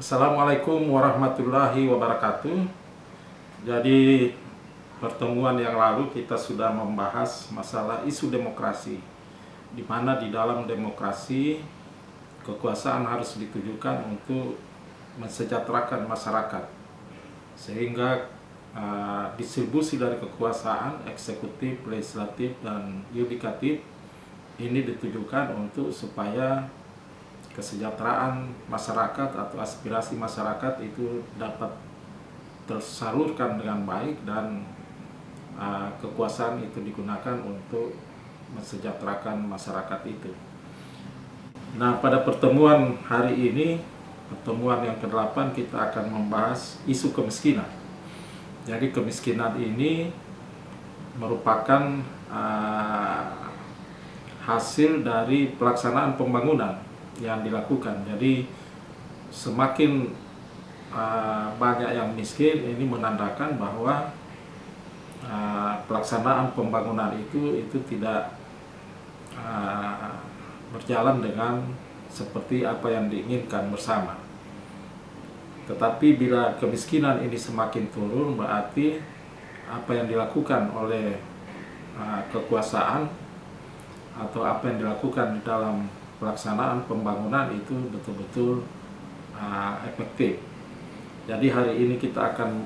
Assalamualaikum warahmatullahi wabarakatuh. Jadi pertemuan yang lalu kita sudah membahas masalah isu demokrasi, di mana di dalam demokrasi kekuasaan harus ditujukan untuk mensejahterakan masyarakat, sehingga distribusi dari kekuasaan eksekutif, legislatif, dan yudikatif ini ditujukan untuk supaya kesejahteraan masyarakat atau aspirasi masyarakat itu dapat tersalurkan dengan baik dan kekuasaan itu digunakan untuk mensejahterakan masyarakat itu. Nah, pada pertemuan hari ini, pertemuan yang ke-8, kita akan membahas isu kemiskinan. Jadi kemiskinan ini merupakan hasil dari pelaksanaan pembangunan yang dilakukan. Jadi semakin banyak yang miskin, ini menandakan bahwa pelaksanaan pembangunan itu tidak berjalan dengan seperti apa yang diinginkan bersama. Tetapi bila kemiskinan ini semakin turun, berarti apa yang dilakukan oleh kekuasaan atau apa yang dilakukan di dalam pelaksanaan pembangunan itu betul-betul efektif. Jadi hari ini kita akan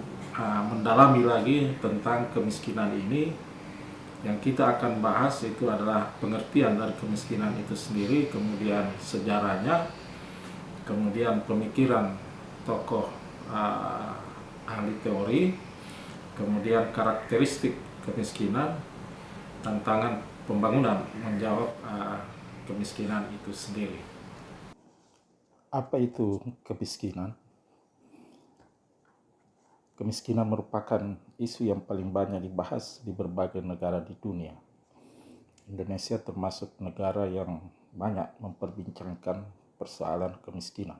mendalami lagi tentang kemiskinan ini. Yang kita akan bahas itu adalah pengertian dari kemiskinan itu sendiri, kemudian sejarahnya, kemudian pemikiran tokoh ahli teori, kemudian karakteristik kemiskinan, tantangan pembangunan menjawab kemiskinan itu sendiri. Apa itu kemiskinan? Kemiskinan merupakan isu yang paling banyak dibahas di berbagai negara di dunia. Indonesia termasuk negara yang banyak memperbincangkan persoalan kemiskinan.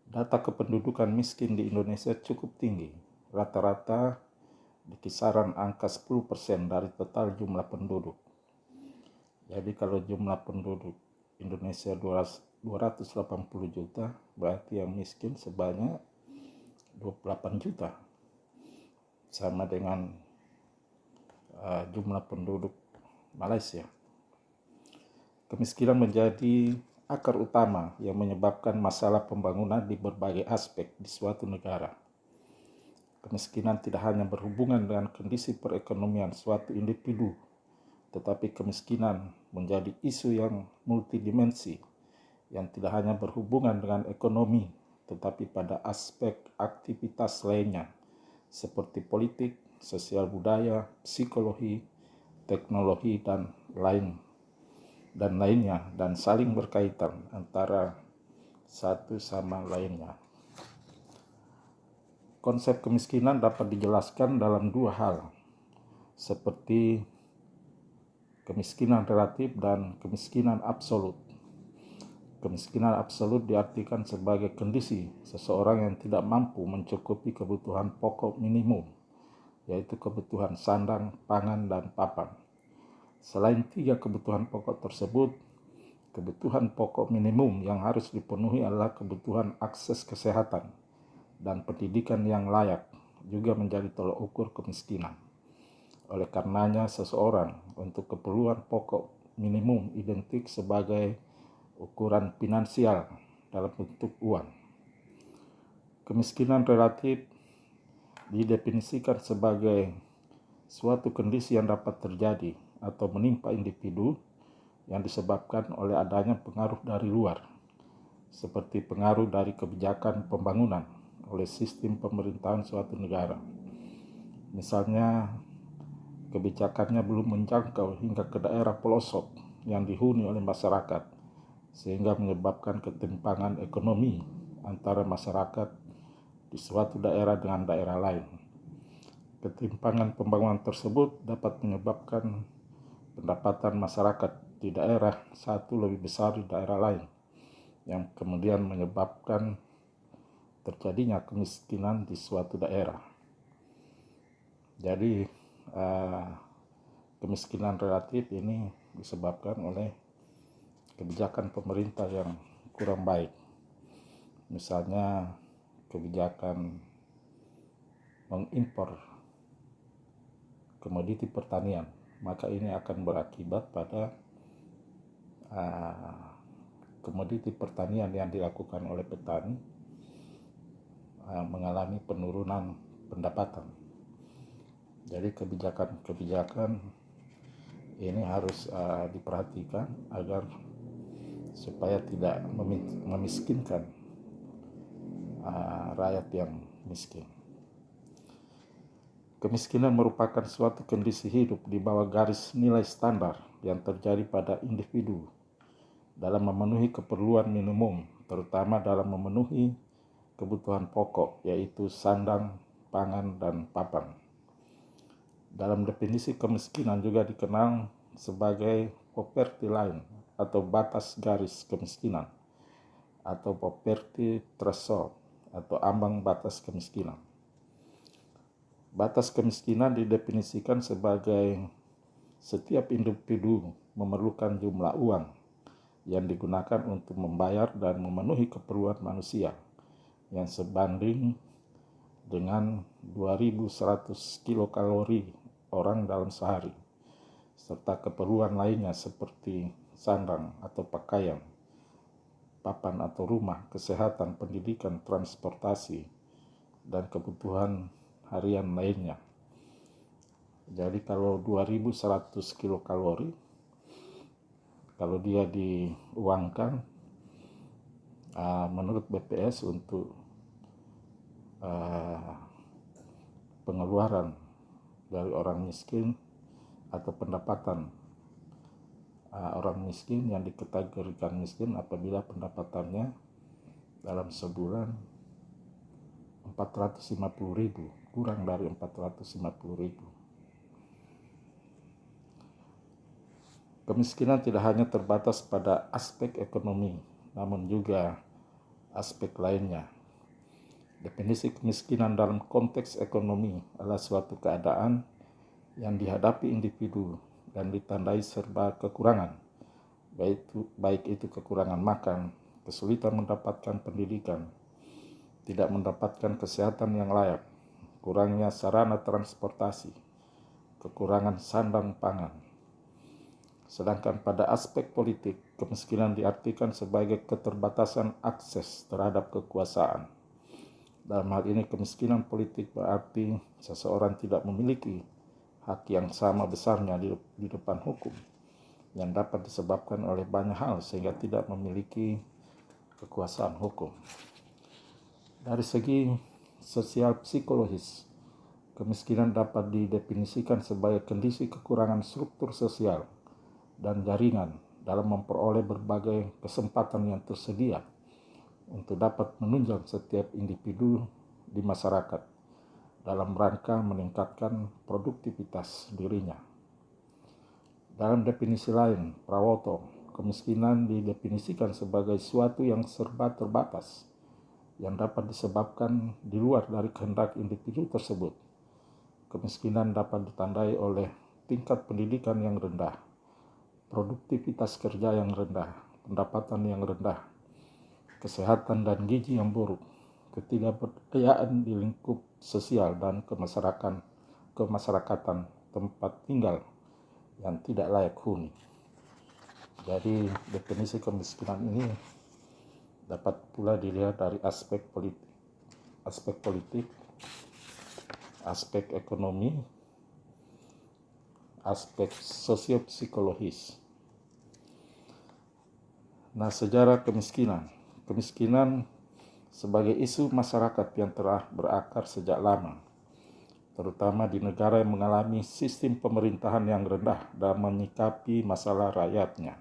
Data kependudukan miskin di Indonesia cukup tinggi, rata-rata di kisaran angka 10% dari total jumlah penduduk. Jadi kalau jumlah penduduk Indonesia 280 juta, berarti yang miskin sebanyak 28 juta. Sama dengan jumlah penduduk Malaysia. Kemiskinan menjadi akar utama yang menyebabkan masalah pembangunan di berbagai aspek di suatu negara. Kemiskinan tidak hanya berhubungan dengan kondisi perekonomian suatu individu, tetapi kemiskinan menjadi isu yang multidimensi yang tidak hanya berhubungan dengan ekonomi, tetapi pada aspek aktivitas lainnya seperti politik, sosial budaya, psikologi, teknologi, dan lainnya, dan saling berkaitan antara satu sama lainnya. Konsep kemiskinan dapat dijelaskan dalam dua hal, seperti kemiskinan relatif dan kemiskinan absolut. Kemiskinan absolut diartikan sebagai kondisi seseorang yang tidak mampu mencukupi kebutuhan pokok minimum, yaitu kebutuhan sandang, pangan, dan papan. Selain tiga kebutuhan pokok tersebut, kebutuhan pokok minimum yang harus dipenuhi adalah kebutuhan akses kesehatan dan pendidikan yang layak, juga menjadi tolak ukur kemiskinan. Oleh karenanya, seseorang untuk keperluan pokok minimum identik sebagai ukuran finansial dalam bentuk uang. Kemiskinan relatif didefinisikan sebagai suatu kondisi yang dapat terjadi atau menimpa individu yang disebabkan oleh adanya pengaruh dari luar, seperti pengaruh dari kebijakan pembangunan oleh sistem pemerintahan suatu negara. Misalnya, kebijakannya belum menjangkau hingga ke daerah pelosok yang dihuni oleh masyarakat, sehingga menyebabkan ketimpangan ekonomi antara masyarakat di suatu daerah dengan daerah lain. Ketimpangan pembangunan tersebut dapat menyebabkan pendapatan masyarakat di daerah satu lebih besar di daerah lain, yang kemudian menyebabkan terjadinya kemiskinan di suatu daerah. Jadi kemiskinan relatif ini disebabkan oleh kebijakan pemerintah yang kurang baik. misalnya kebijakan mengimpor komoditi pertanian, maka ini akan berakibat pada komoditi pertanian yang dilakukan oleh petani mengalami penurunan pendapatan. Jadi kebijakan ini harus diperhatikan agar supaya tidak memiskinkan rakyat yang miskin. Kemiskinan merupakan suatu kondisi hidup di bawah garis nilai standar yang terjadi pada individu dalam memenuhi keperluan minimum, terutama dalam memenuhi kebutuhan pokok, yaitu sandang, pangan, dan papan. Dalam definisi kemiskinan juga dikenal sebagai poverty line atau batas garis kemiskinan, atau poverty threshold atau ambang batas kemiskinan. Batas kemiskinan didefinisikan sebagai setiap individu memerlukan jumlah uang yang digunakan untuk membayar dan memenuhi keperluan manusia yang sebanding dengan 2.100 kilokalori orang dalam sehari, serta keperluan lainnya seperti sandang atau pakaian, papan atau rumah, kesehatan, pendidikan, transportasi, dan kebutuhan harian lainnya. Jadi kalau 2.100 kilokalori, kalau dia diuangkan menurut BPS untuk pengeluaran dari orang miskin atau pendapatan orang miskin yang dikategorikan miskin apabila pendapatannya dalam sebulan 450.000, kurang dari 450.000. Kemiskinan tidak hanya terbatas pada aspek ekonomi, namun juga aspek lainnya. Definisi kemiskinan dalam konteks ekonomi adalah suatu keadaan yang dihadapi individu dan ditandai serba kekurangan, baik itu kekurangan makan, kesulitan mendapatkan pendidikan, tidak mendapatkan kesehatan yang layak, kurangnya sarana transportasi, kekurangan sandang pangan. Sedangkan pada aspek politik, kemiskinan diartikan sebagai keterbatasan akses terhadap kekuasaan. Dalam hal ini, kemiskinan politik berarti seseorang tidak memiliki hak yang sama besarnya di depan hukum, yang dapat disebabkan oleh banyak hal sehingga tidak memiliki kekuasaan hukum. Dari segi sosial psikologis, kemiskinan dapat didefinisikan sebagai kondisi kekurangan struktur sosial dan jaringan dalam memperoleh berbagai kesempatan yang tersedia untuk dapat menunjang setiap individu di masyarakat dalam rangka meningkatkan produktivitas dirinya. Dalam definisi lain, Prawoto, kemiskinan didefinisikan sebagai suatu yang serba terbatas yang dapat disebabkan di luar dari kehendak individu tersebut. Kemiskinan dapat ditandai oleh tingkat pendidikan yang rendah, produktivitas kerja yang rendah, pendapatan yang rendah, kesehatan dan gizi yang buruk, ketidakberdayaan di lingkup sosial dan kemasyarakatan tempat tinggal yang tidak layak huni. Jadi definisi kemiskinan ini dapat pula dilihat dari aspek politik, aspek ekonomi, aspek sosiopsikologis. Nah, sejarah kemiskinan sebagai isu masyarakat yang telah berakar sejak lama, terutama di negara yang mengalami sistem pemerintahan yang rendah dan menyikapi masalah rakyatnya.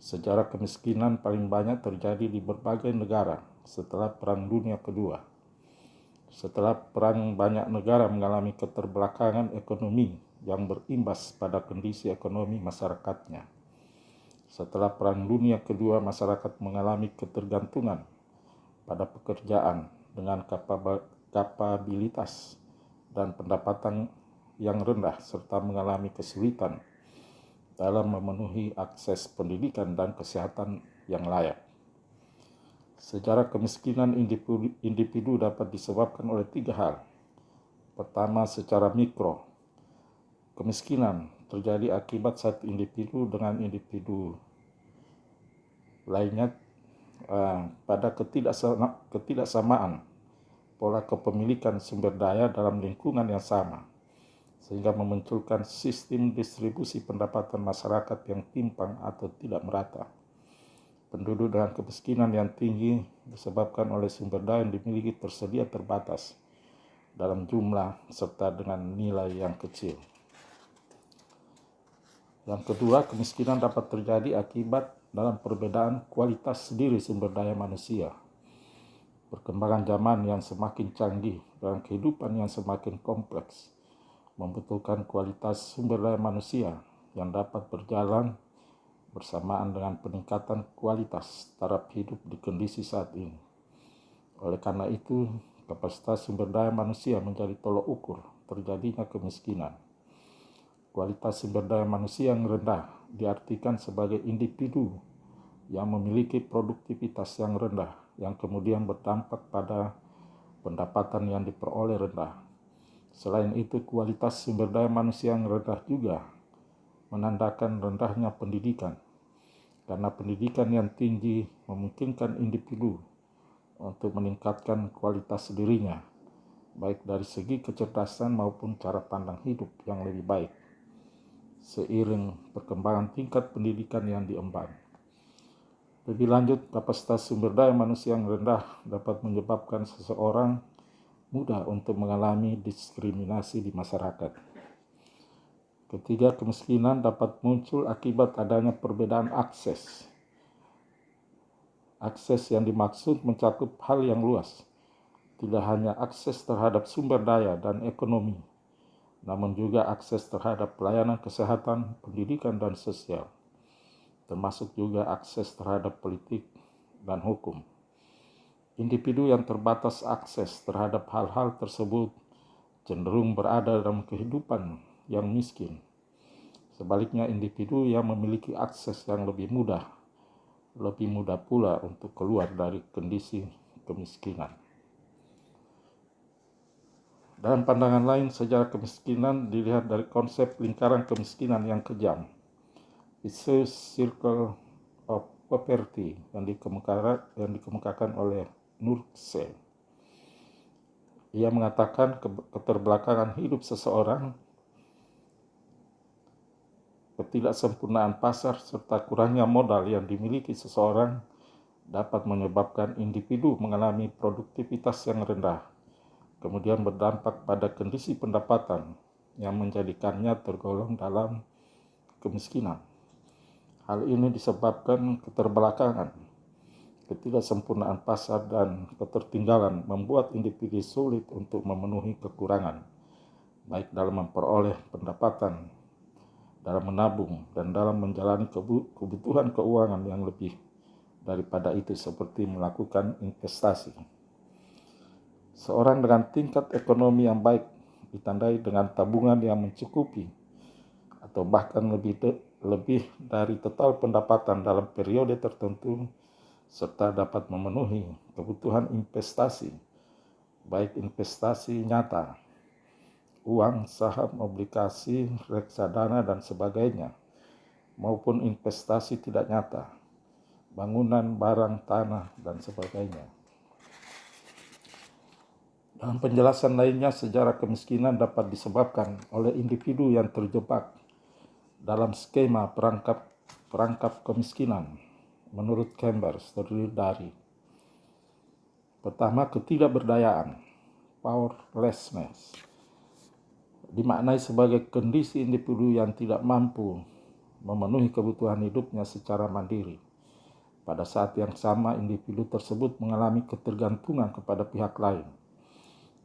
Sejarah kemiskinan paling banyak terjadi di berbagai negara setelah Perang Dunia Kedua. Setelah perang, banyak negara mengalami keterbelakangan ekonomi yang berimbas pada kondisi ekonomi masyarakatnya. Setelah Perang Dunia Kedua, masyarakat mengalami ketergantungan pada pekerjaan dengan kapabilitas dan pendapatan yang rendah, serta mengalami kesulitan dalam memenuhi akses pendidikan dan kesehatan yang layak. Secara kemiskinan individu dapat disebabkan oleh 3 hal. Pertama, secara mikro. Kemiskinan terjadi akibat satu individu dengan individu lainnya pada ketidaksamaan pola kepemilikan sumber daya dalam lingkungan yang sama, sehingga memunculkan sistem distribusi pendapatan masyarakat yang timpang atau tidak merata. Penduduk dengan kemiskinan yang tinggi disebabkan oleh sumber daya yang dimiliki tersedia terbatas dalam jumlah serta dengan nilai yang kecil. Yang kedua, kemiskinan dapat terjadi akibat dalam perbedaan kualitas sendiri sumber daya manusia. Perkembangan zaman yang semakin canggih dan kehidupan yang semakin kompleks membutuhkan kualitas sumber daya manusia yang dapat berjalan bersamaan dengan peningkatan kualitas taraf hidup di kondisi saat ini. Oleh karena itu, kapasitas sumber daya manusia menjadi tolok ukur terjadinya kemiskinan. Kualitas sumber daya manusia yang rendah diartikan sebagai individu yang memiliki produktivitas yang rendah, yang kemudian berdampak pada pendapatan yang diperoleh rendah. Selain itu, kualitas sumber daya manusia yang rendah juga menandakan rendahnya pendidikan, karena pendidikan yang tinggi memungkinkan individu untuk meningkatkan kualitas dirinya, baik dari segi kecerdasan maupun cara pandang hidup yang lebih baik, seiring perkembangan tingkat pendidikan yang diemban. Lebih lanjut, kapasitas sumber daya manusia yang rendah dapat menyebabkan seseorang mudah untuk mengalami diskriminasi di masyarakat. Ketiga, kemiskinan dapat muncul akibat adanya perbedaan akses. Akses yang dimaksud mencakup hal yang luas, tidak hanya akses terhadap sumber daya dan ekonomi, namun juga akses terhadap pelayanan kesehatan, pendidikan, dan sosial, termasuk juga akses terhadap politik dan hukum. Individu yang terbatas akses terhadap hal-hal tersebut cenderung berada dalam kehidupan yang miskin. Sebaliknya, individu yang memiliki akses yang lebih mudah pula untuk keluar dari kondisi kemiskinan. Dalam pandangan lain, sejarah kemiskinan dilihat dari konsep lingkaran kemiskinan yang kejam, vicious circle of poverty, yang dikemukakan oleh Nurse. Ia mengatakan keterbelakangan hidup seseorang, ketidaksempurnaan pasar, serta kurangnya modal yang dimiliki seseorang dapat menyebabkan individu mengalami produktivitas yang rendah, kemudian berdampak pada kondisi pendapatan yang menjadikannya tergolong dalam kemiskinan. Hal ini disebabkan keterbelakangan, ketidaksempurnaan pasar, dan ketertinggalan membuat individu sulit untuk memenuhi kekurangan, baik dalam memperoleh pendapatan, dalam menabung, dan dalam menjalani kebutuhan keuangan yang lebih daripada itu, seperti melakukan investasi. Seorang dengan tingkat ekonomi yang baik ditandai dengan tabungan yang mencukupi atau bahkan lebih dari total pendapatan dalam periode tertentu, serta dapat memenuhi kebutuhan investasi, baik investasi nyata, uang, saham, obligasi, reksadana, dan sebagainya, maupun investasi tidak nyata, bangunan, barang, tanah, dan sebagainya. Dalam penjelasan lainnya, sejarah kemiskinan dapat disebabkan oleh individu yang terjebak dalam skema perangkap kemiskinan menurut Chambers terdiri dari: pertama, ketidakberdayaan, powerlessness, dimaknai sebagai kondisi individu yang tidak mampu memenuhi kebutuhan hidupnya secara mandiri. Pada saat yang sama, individu tersebut mengalami ketergantungan kepada pihak lain.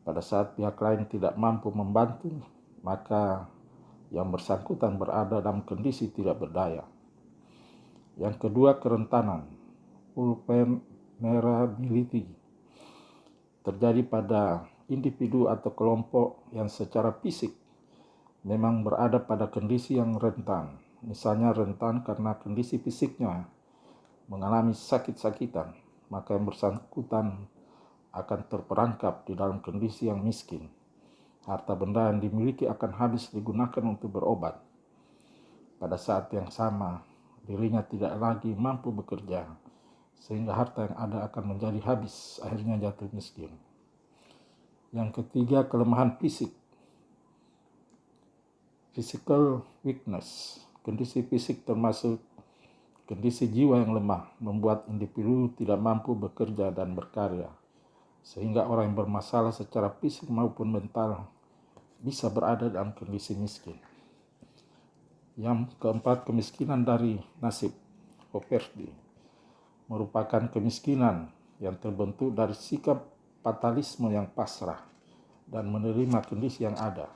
Pada saat pihak lain tidak mampu membantu, maka yang bersangkutan berada dalam kondisi tidak berdaya. Yang kedua, kerentanan, vulnerability, terjadi pada individu atau kelompok yang secara fisik memang berada pada kondisi yang rentan. Misalnya rentan karena kondisi fisiknya mengalami sakit-sakitan, maka yang bersangkutan akan terperangkap di dalam kondisi yang miskin. Harta benda yang dimiliki akan habis digunakan untuk berobat. Pada saat yang sama, dirinya tidak lagi mampu bekerja, sehingga harta yang ada akan menjadi habis, akhirnya jatuh miskin. Yang ketiga, kelemahan fisik. Physical weakness. Kondisi fisik termasuk kondisi jiwa yang lemah, membuat individu tidak mampu bekerja dan berkarya, sehingga orang yang bermasalah secara fisik maupun mental bisa berada dalam kondisi miskin. Yang keempat, kemiskinan dari nasib, poverty, merupakan kemiskinan yang terbentuk dari sikap fatalisme yang pasrah dan menerima kondisi yang ada,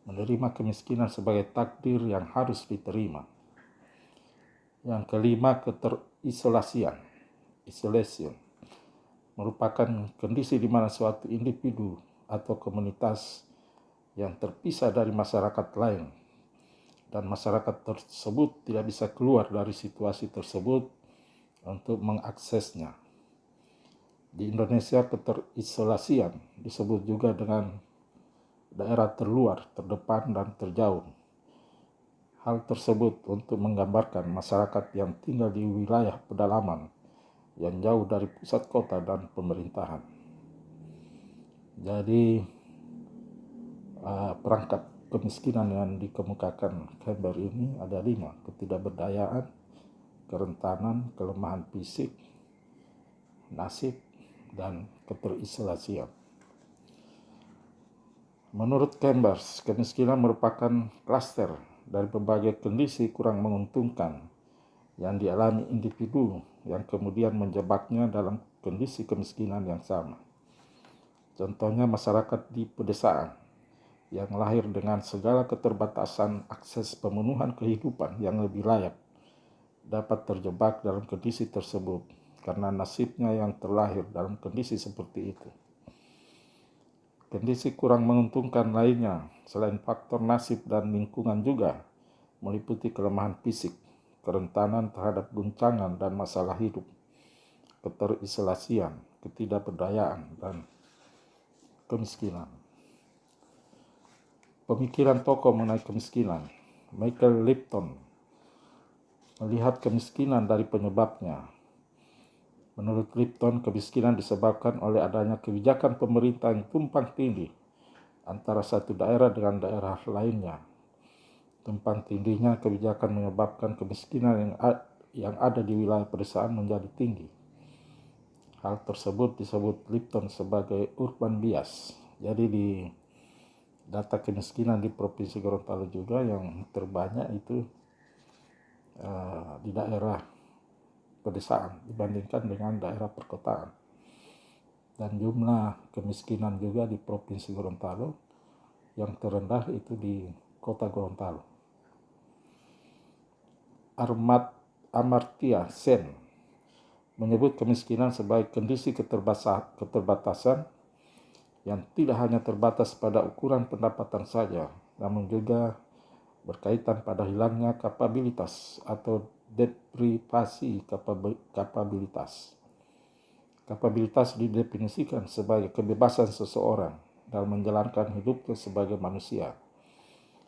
menerima kemiskinan sebagai takdir yang harus diterima. Yang kelima, keterisolasian, isolation, merupakan kondisi di mana suatu individu atau komunitas yang terpisah dari masyarakat lain, dan masyarakat tersebut tidak bisa keluar dari situasi tersebut untuk mengaksesnya. Di Indonesia, keterisolasian disebut juga dengan daerah terluar, terdepan, dan terjauh. Hal tersebut untuk menggambarkan masyarakat yang tinggal di wilayah pedalaman yang jauh dari pusat kota dan pemerintahan. Jadi, perangkap kemiskinan yang dikemukakan Campbell ini ada 5: ketidakberdayaan, kerentanan, kelemahan fisik, nasib, dan keterisolasian. Menurut Campbell, kemiskinan merupakan klaster dari berbagai kondisi kurang menguntungkan yang dialami individu yang kemudian menjebaknya dalam kondisi kemiskinan yang sama. Contohnya masyarakat di pedesaan yang lahir dengan segala keterbatasan akses pemenuhan kehidupan yang lebih layak dapat terjebak dalam kondisi tersebut karena nasibnya yang terlahir dalam kondisi seperti itu. Kondisi kurang menguntungkan lainnya selain faktor nasib dan lingkungan juga meliputi kelemahan fisik, kerentanan terhadap guncangan dan masalah hidup, keterisolasian, ketidakberdayaan, dan kemiskinan. Pemikiran tokoh mengenai kemiskinan. Michael Lipton melihat kemiskinan dari penyebabnya. Menurut Lipton, kemiskinan disebabkan oleh adanya kebijakan pemerintah yang tumpang tindih antara satu daerah dengan daerah lainnya. Tumpang tindihnya kebijakan menyebabkan kemiskinan yang ada di wilayah pedesaan menjadi tinggi. Hal tersebut disebut Lipton sebagai urban bias. Jadi di data kemiskinan di Provinsi Gorontalo juga yang terbanyak itu di daerah pedesaan dibandingkan dengan daerah perkotaan. Dan jumlah kemiskinan juga di Provinsi Gorontalo yang terendah itu di Kota Gorontalo. Amartya Sen menyebut kemiskinan sebagai kondisi keterbatasan yang tidak hanya terbatas pada ukuran pendapatan saja, namun juga berkaitan pada hilangnya kapabilitas atau deprivasi kapabilitas. Kapabilitas didefinisikan sebagai kebebasan seseorang dalam menjalankan hidupnya sebagai manusia,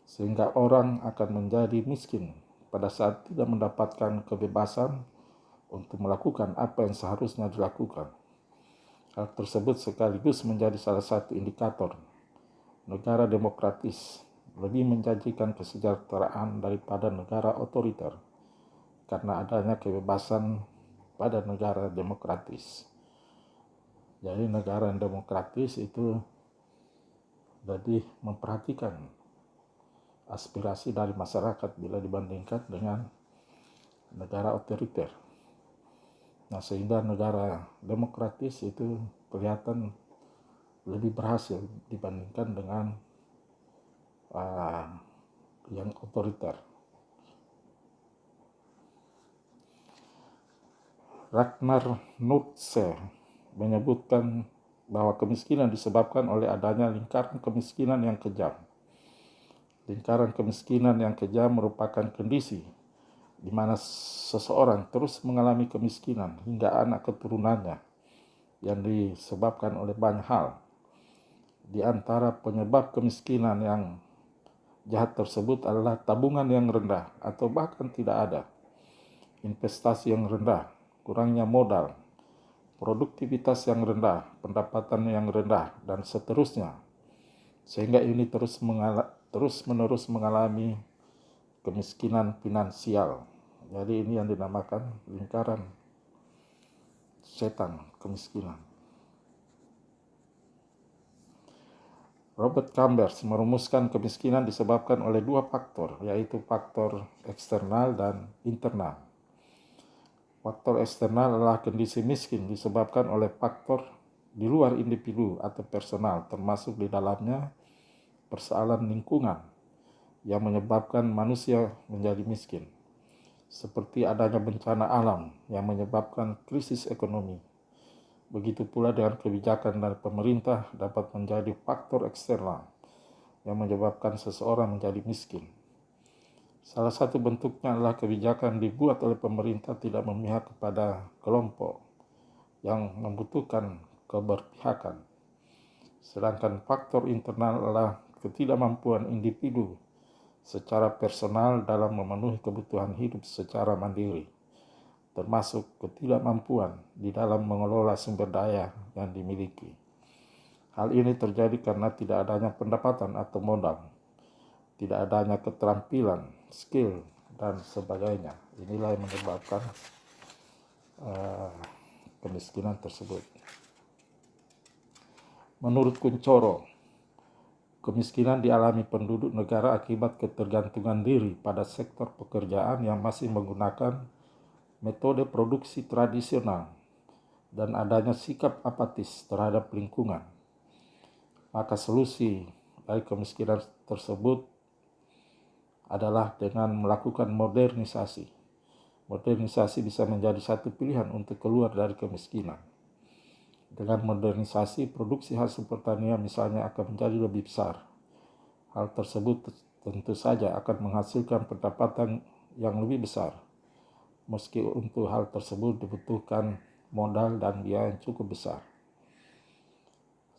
sehingga orang akan menjadi miskin pada saat tidak mendapatkan kebebasan untuk melakukan apa yang seharusnya dilakukan. Hal tersebut sekaligus menjadi salah satu indikator negara demokratis lebih menjanjikan kesejahteraan daripada negara otoriter karena adanya kebebasan pada negara demokratis. Jadi negara yang demokratis itu lebih memperhatikan aspirasi dari masyarakat bila dibandingkan dengan negara otoriter. Nah, sehingga negara demokratis itu kelihatan lebih berhasil dibandingkan dengan yang otoriter. Ragnar Nutze menyebutkan bahwa kemiskinan disebabkan oleh adanya lingkaran kemiskinan yang kejam. Lingkaran kemiskinan yang kejam merupakan kondisi di mana seseorang terus mengalami kemiskinan hingga anak keturunannya yang disebabkan oleh banyak hal. Di antara penyebab kemiskinan yang jahat tersebut adalah tabungan yang rendah atau bahkan tidak ada, investasi yang rendah, kurangnya modal, produktivitas yang rendah, pendapatan yang rendah, dan seterusnya. Sehingga ini terus-menerus mengalami kemiskinan finansial. Jadi ini yang dinamakan lingkaran setan kemiskinan. Robert Chambers merumuskan kemiskinan disebabkan oleh dua faktor, yaitu faktor eksternal dan internal. Faktor eksternal adalah kondisi miskin disebabkan oleh faktor di luar individu atau personal, termasuk di dalamnya persoalan lingkungan yang menyebabkan manusia menjadi miskin, seperti adanya bencana alam yang menyebabkan krisis ekonomi. Begitu pula dengan kebijakan dari pemerintah dapat menjadi faktor eksternal yang menyebabkan seseorang menjadi miskin. Salah satu bentuknya adalah kebijakan dibuat oleh pemerintah tidak memihak kepada kelompok yang membutuhkan keberpihakan. Sedangkan faktor internal adalah ketidakmampuan individu secara personal dalam memenuhi kebutuhan hidup secara mandiri, termasuk ketidakmampuan di dalam mengelola sumber daya yang dimiliki. Hal ini terjadi karena tidak adanya pendapatan atau modal, tidak adanya keterampilan, skill, dan sebagainya. Inilah yang menyebabkan kemiskinan tersebut. Menurut Kuncoro, kemiskinan dialami penduduk negara akibat ketergantungan diri pada sektor pekerjaan yang masih menggunakan metode produksi tradisional dan adanya sikap apatis terhadap lingkungan. Maka solusi dari kemiskinan tersebut adalah dengan melakukan modernisasi. Modernisasi bisa menjadi satu pilihan untuk keluar dari kemiskinan. Dengan modernisasi, produksi hasil pertanian misalnya akan menjadi lebih besar. Hal tersebut tentu saja akan menghasilkan pendapatan yang lebih besar, meski untuk hal tersebut dibutuhkan modal dan biaya yang cukup besar.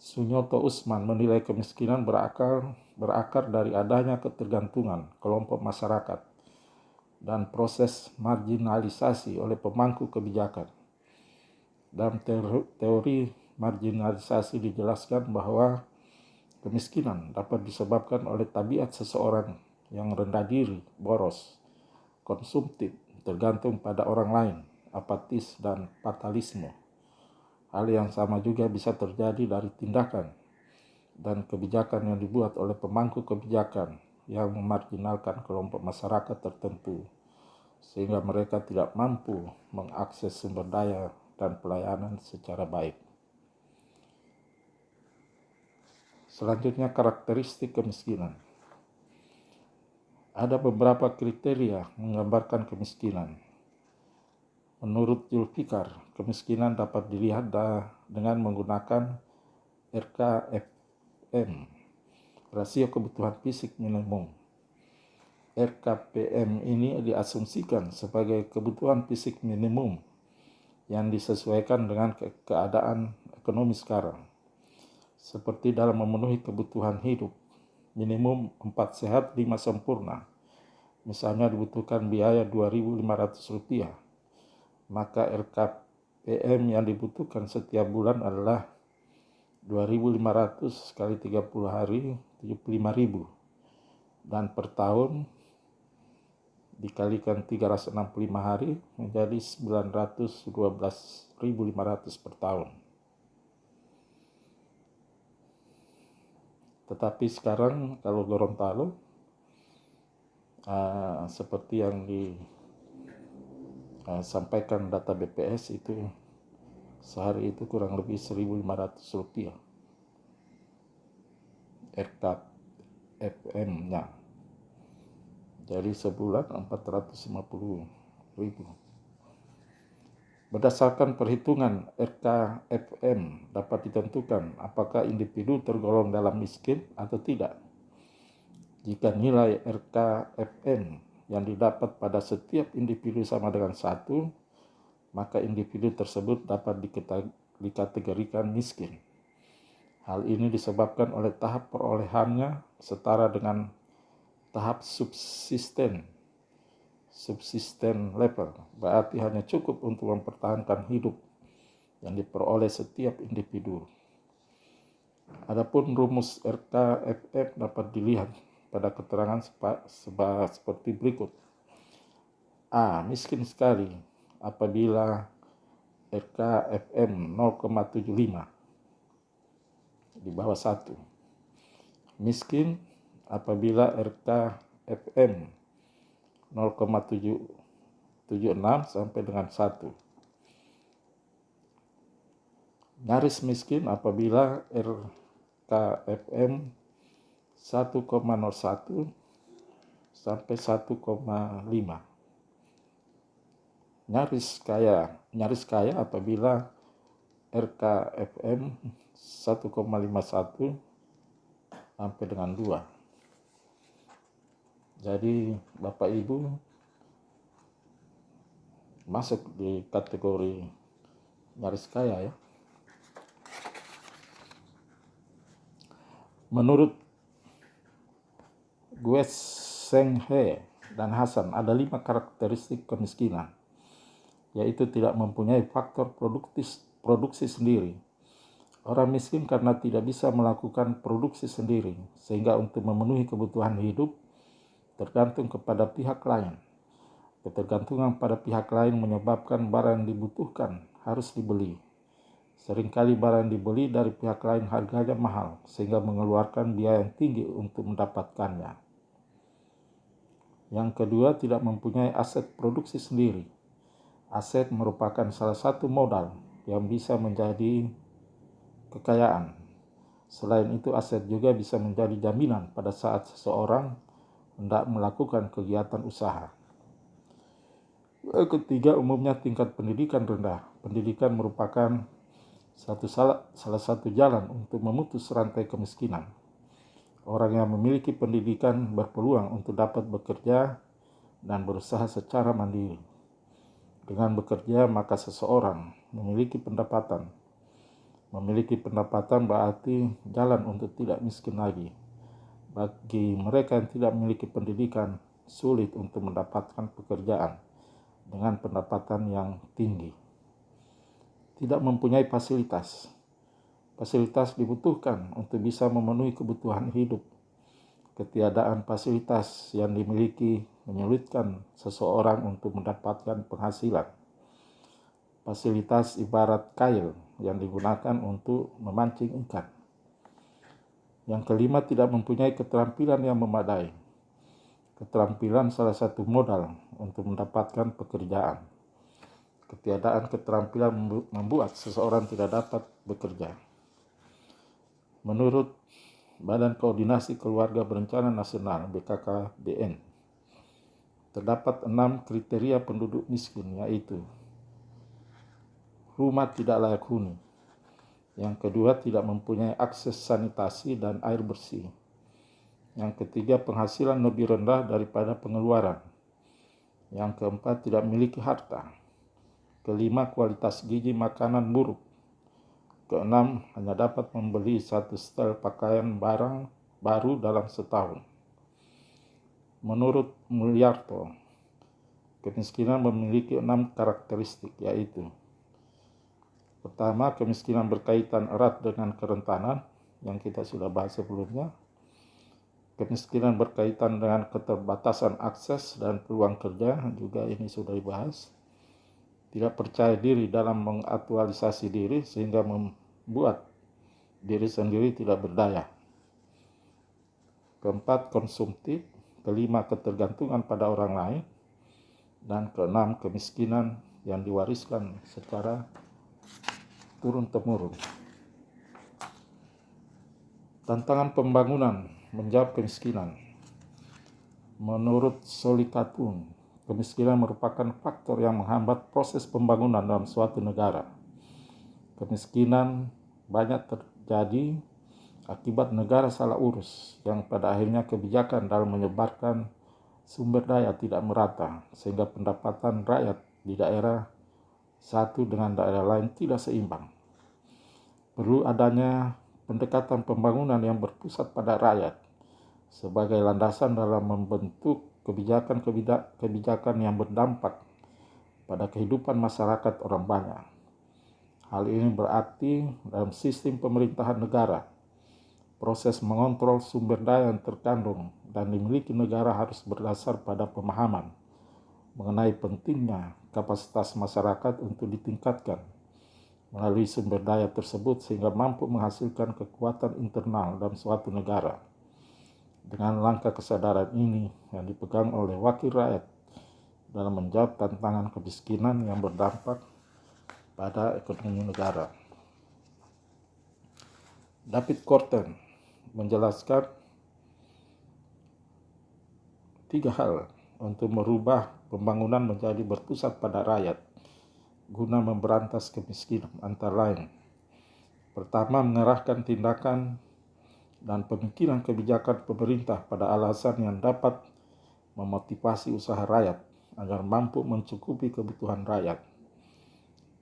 Sunyoto Usman menilai kemiskinan berakar dari adanya ketergantungan kelompok masyarakat dan proses marginalisasi oleh pemangku kebijakan. Dalam teori marginalisasi dijelaskan bahwa kemiskinan dapat disebabkan oleh tabiat seseorang yang rendah diri, boros, konsumtif, tergantung pada orang lain, apatis, dan fatalisme. Hal yang sama juga bisa terjadi dari tindakan dan kebijakan yang dibuat oleh pemangku kebijakan yang memarginalkan kelompok masyarakat tertentu, sehingga mereka tidak mampu mengakses sumber daya dan pelayanan secara baik. Selanjutnya, karakteristik kemiskinan. Ada beberapa kriteria menggambarkan kemiskinan. Menurut Zulfikar, kemiskinan dapat dilihat dengan menggunakan RKFM, rasio kebutuhan fisik minimum. RKPM ini diasumsikan sebagai kebutuhan fisik minimum yang disesuaikan dengan keadaan ekonomi sekarang. Seperti dalam memenuhi kebutuhan hidup, minimum 4 sehat 5 sempurna. Misalnya dibutuhkan biaya Rp2.500, maka RKPM yang dibutuhkan setiap bulan adalah 2.500 kali 30 hari 75.000, dan per tahun dikalikan 365 hari menjadi 912.500 per tahun. Tetapi sekarang kalau Gorontalo seperti yang disampaikan data BPS itu sehari itu kurang lebih Rp1.500 RKFM-nya. Jadi sebulan 450.000. Berdasarkan perhitungan RKFM dapat ditentukan apakah individu tergolong dalam miskin atau tidak. Jika nilai RKFM yang didapat pada setiap individu sama dengan 1, maka individu tersebut dapat dikategorikan miskin. Hal ini disebabkan oleh tahap perolehannya setara dengan tahap subsisten level, berarti hanya cukup untuk mempertahankan hidup yang diperoleh setiap individu. Adapun rumus RKFM dapat dilihat pada keterangan seperti berikut. A. Miskin sekali apabila RKFM 0,75 di bawah 1. Miskin apabila RKFM 0,76 sampai dengan 1. Nyaris miskin apabila RKFM 1,01 sampai 1,5. Nyaris kaya apabila RKFM 1,51 sampai dengan 2. Jadi Bapak Ibu masuk di kategori nyaris kaya ya. Menurut Guesenghe dan Hasan, ada 5 karakteristik kemiskinan, yaitu tidak mempunyai faktor produksi sendiri. Orang miskin karena tidak bisa melakukan produksi sendiri, sehingga untuk memenuhi kebutuhan hidup tergantung kepada pihak lain. Ketergantungan pada pihak lain menyebabkan barang yang dibutuhkan harus dibeli. Seringkali barang yang dibeli dari pihak lain harganya mahal, sehingga mengeluarkan biaya yang tinggi untuk mendapatkannya. Yang kedua, tidak mempunyai aset produksi sendiri. Aset merupakan salah satu modal yang bisa menjadi kekayaan. Selain itu, aset juga bisa menjadi jaminan pada saat seseorang hendak melakukan kegiatan usaha. Ketiga, umumnya tingkat pendidikan rendah. Pendidikan merupakan salah satu jalan untuk memutus rantai kemiskinan. Orang yang memiliki pendidikan berpeluang untuk dapat bekerja dan berusaha secara mandiri. Dengan bekerja, maka seseorang memiliki pendapatan. Memiliki pendapatan berarti jalan untuk tidak miskin lagi. Bagi mereka yang tidak memiliki pendidikan, sulit untuk mendapatkan pekerjaan dengan pendapatan yang tinggi. Tidak mempunyai fasilitas. Fasilitas dibutuhkan untuk bisa memenuhi kebutuhan hidup. Ketiadaan fasilitas yang dimiliki menyulitkan seseorang untuk mendapatkan penghasilan. Fasilitas ibarat kail yang digunakan untuk memancing ikan. Yang kelima, tidak mempunyai keterampilan yang memadai. Keterampilan salah satu modal untuk mendapatkan pekerjaan. Ketiadaan keterampilan membuat seseorang tidak dapat bekerja. Menurut Badan Koordinasi Keluarga Berencana Nasional (BKKBN), terdapat 6 kriteria penduduk miskin, yaitu rumah tidak layak huni. Yang kedua, tidak mempunyai akses sanitasi dan air bersih. Yang ketiga, penghasilan lebih rendah daripada pengeluaran. Yang keempat, tidak memiliki harta. Kelima, kualitas gizi makanan buruk. Keenam, hanya dapat membeli 1 setel pakaian barang baru dalam setahun. Menurut Mulyarto, kemiskinan memiliki 6 karakteristik, yaitu: pertama, kemiskinan berkaitan erat dengan kerentanan yang kita sudah bahas sebelumnya. Kemiskinan berkaitan dengan keterbatasan akses dan peluang kerja, juga ini sudah dibahas. Tidak percaya diri dalam mengaktualisasi diri sehingga membuat diri sendiri tidak berdaya. Keempat, konsumtif. Kelima, ketergantungan pada orang lain. Dan keenam, kemiskinan yang diwariskan secara turun-temurun. Tantangan pembangunan menjawab kemiskinan. Menurut Solikatun, kemiskinan merupakan faktor yang menghambat proses pembangunan dalam suatu negara. Kemiskinan banyak terjadi akibat negara salah urus, yang pada akhirnya kebijakan dalam menyebarkan sumber daya tidak merata sehingga pendapatan rakyat di daerah satu dengan daerah lain tidak seimbang. Perlu adanya pendekatan pembangunan yang berpusat pada rakyat sebagai landasan dalam membentuk kebijakan yang berdampak pada kehidupan masyarakat orang banyak. Hal ini berarti dalam sistem pemerintahan negara, proses mengontrol sumber daya yang terkandung dan dimiliki negara harus berdasar pada pemahaman mengenai pentingnya kapasitas masyarakat untuk ditingkatkan melalui sumber daya tersebut sehingga mampu menghasilkan kekuatan internal dalam suatu negara. Dengan langkah kesadaran ini yang dipegang oleh wakil rakyat dalam menjawab tantangan kemiskinan yang berdampak pada ekonomi negara. David Korten menjelaskan 3 hal untuk merubah pembangunan menjadi berpusat pada rakyat guna memberantas kemiskinan, antara lain: pertama, mengerahkan tindakan dan pemikiran kebijakan pemerintah pada alasan yang dapat memotivasi usaha rakyat agar mampu mencukupi kebutuhan rakyat.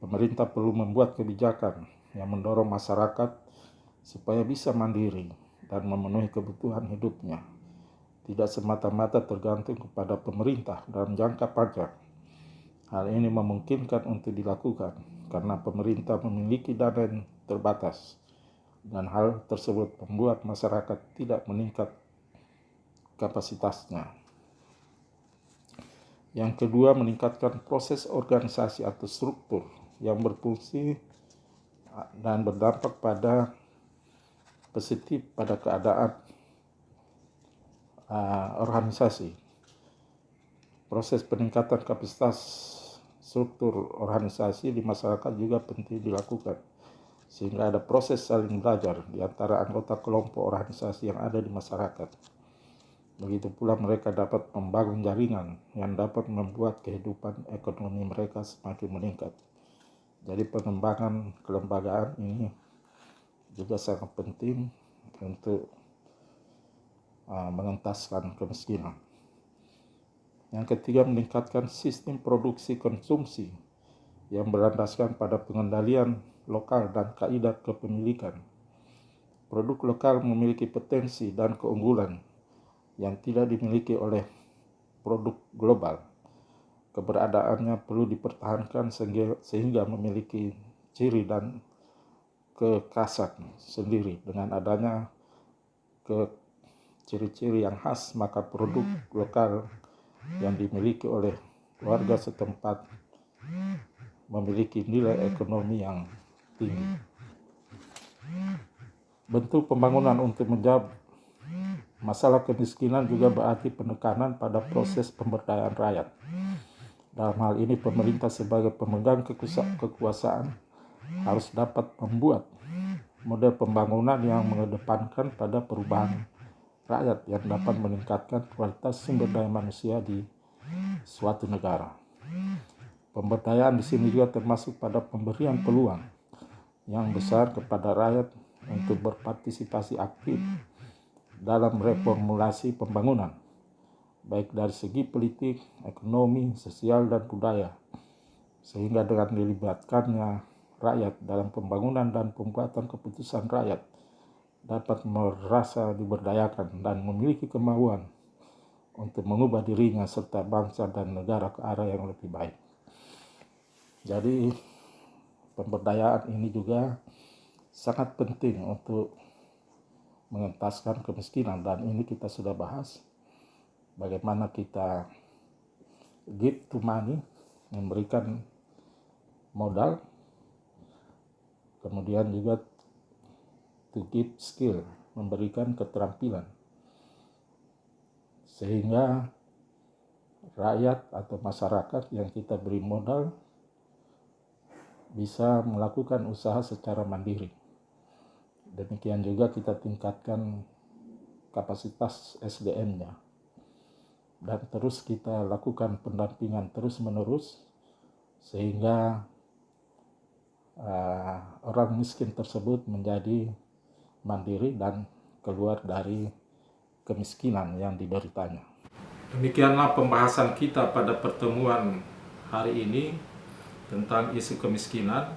Pemerintah perlu membuat kebijakan yang mendorong masyarakat supaya bisa mandiri dan memenuhi kebutuhan hidupnya, tidak semata-mata tergantung kepada pemerintah dalam jangka panjang. Hal ini memungkinkan untuk dilakukan karena pemerintah memiliki dana yang terbatas, dan hal tersebut membuat masyarakat tidak meningkat kapasitasnya. Yang kedua, meningkatkan proses organisasi atau struktur yang berfungsi dan berdampak pada positif pada keadaan organisasi. Proses peningkatan kapasitas struktur organisasi di masyarakat juga penting dilakukan, sehingga ada proses saling belajar di antara anggota kelompok organisasi yang ada di masyarakat. Begitu pula mereka dapat membangun jaringan yang dapat membuat kehidupan ekonomi mereka semakin meningkat. Jadi pengembangan kelembagaan ini juga sangat penting untuk mengentaskan kemiskinan. Yang ketiga, meningkatkan sistem produksi konsumsi yang berlandaskan pada pengendalian lokal dan kaidah kepemilikan. Produk lokal memiliki potensi dan keunggulan yang tidak dimiliki oleh produk global. Keberadaannya perlu dipertahankan sehingga memiliki ciri dan kekhasan sendiri. Dengan adanya ciri-ciri yang khas, maka produk lokal yang dimiliki oleh warga setempat memiliki nilai ekonomi yang tinggi. Bentuk pembangunan untuk menjawab masalah kemiskinan juga berarti penekanan pada proses pemberdayaan rakyat. Dalam hal ini, pemerintah sebagai pemegang kekuasaan harus dapat membuat model pembangunan yang mengedepankan pada perubahan rakyat yang dapat meningkatkan kualitas sumber daya manusia di suatu negara. Pemberdayaan di sini juga termasuk pada pemberian peluang yang besar kepada rakyat untuk berpartisipasi aktif dalam reformulasi pembangunan, baik dari segi politik, ekonomi, sosial, dan budaya, sehingga dengan dilibatkannya rakyat dalam pembangunan dan pembuatan keputusan, rakyat dapat merasa diberdayakan dan memiliki kemauan untuk mengubah dirinya serta bangsa dan negara ke arah yang lebih baik. Jadi pemberdayaan ini juga sangat penting untuk mengentaskan kemiskinan, dan ini kita sudah bahas bagaimana kita give to money, memberikan modal, kemudian juga to give skill, memberikan keterampilan, sehingga rakyat atau masyarakat yang kita beri modal bisa melakukan usaha secara mandiri. Demikian juga kita tingkatkan kapasitas SDM-nya, dan terus kita lakukan pendampingan terus-menerus sehingga orang miskin tersebut menjadi mandiri dan keluar dari kemiskinan yang dideritanya. Demikianlah pembahasan kita pada pertemuan hari ini tentang isu kemiskinan.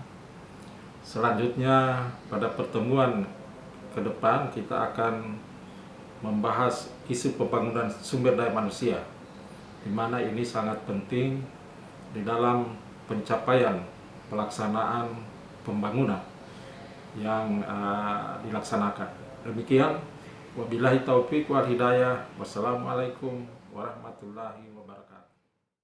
Selanjutnya pada pertemuan ke depan kita akan membahas isu pembangunan sumber daya manusia, di mana ini sangat penting di dalam pencapaian pelaksanaan pembangunan yang dilaksanakan. Demikian, wabillahi taufik wal hidayah. Wassalamualaikum warahmatullahi wabarakatuh.